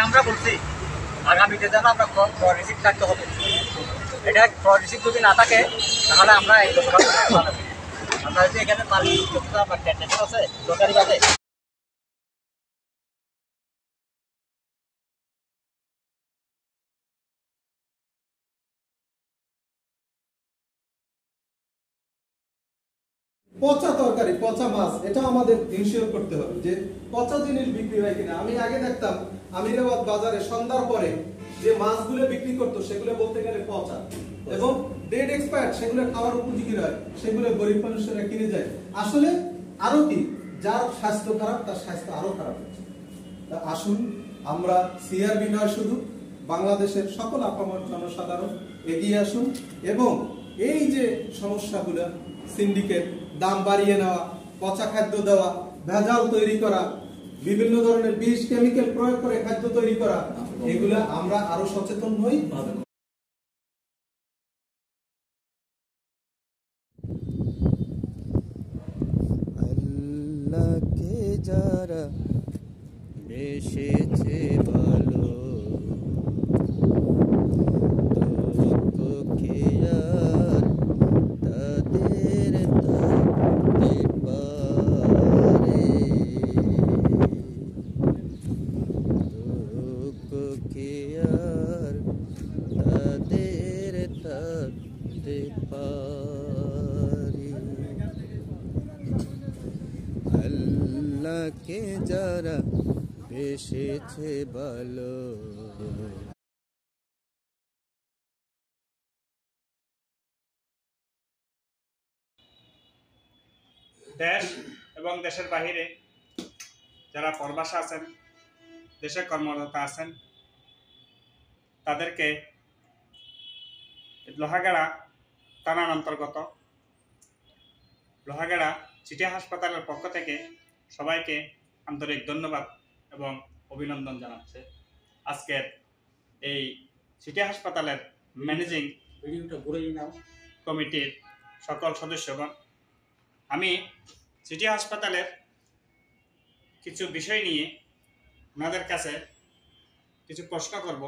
আমরা বলছি আগামীতে যেন আমরা ফ্রড রিসিপ্ট থাকতে হবে। এটা ফ্রড রিসিপ্ট যদি না থাকে তাহলে আমরা এই আমরা যদি এখানে মালিক আছে সরকারি বাদে পচা তরকারি, পচা মাছ, এটা আমাদের ইনশিওর করতে হবে যে পচা জিনিস বিক্রি হয় কিনা। আমি আগে দেখতাম আমিরাবাদ বাজারে সন্ধ্যার পরে যে মাছগুলো বিক্রি করতো সেগুলো বলতে গেলে পচা এবং ডেট এক্সপায়ার্ড, সেগুলো খাওয়ার উপযোগী নয়, সেগুলো গরিব মানুষেরা কিনে যায়। আসলে আরো কি, যার স্বাস্থ্য খারাপ তার স্বাস্থ্য আরো খারাপ হচ্ছে। আসুন আমরা সিআরবি নয়, শুধু বাংলাদেশের সকল আপামর জনসাধারণ এগিয়ে আসুন এবং এই যে সমস্যাগুলো, সিন্ডিকেট, দাম বাড়িয়ে নেওয়া, পচা খাদ্য দেওয়া, ভেজাল তৈরি করা, বিভিন্ন ধরনের বিষ কেমিক্যাল প্রয়োগ করে খাদ্য তৈরি করা, এগুলা আমরা আরো সচেতন হই। আল্লাহকে যারা বেসেছে ভালো, দুঃখকে আর তাদের থাকতে পারে, দুঃখকে আর তাদের থাকতে পারে। আল্লাহকে যারা বেসেছে ভালো। দেশ এবং দেশের বাহিরে যারা প্রবাসে আছেন, দেশে কর্মরত আছেন, তাদেরকে লোহাগাড়া থানার অন্তর্গত লোহাগাড়া সিটি হাসপাতালের পক্ষ থেকে সবাইকে আন্তরিক ধন্যবাদ এবং অভিনন্দন জানাচ্ছে। আজকের এই সিটি হাসপাতালের ম্যানেজিং কমিটির সকল সদস্যগণ, আমি সিটি হাসপাতালের কিছু বিষয় নিয়ে ওনাদের কাছে কিছু প্রশ্ন করব।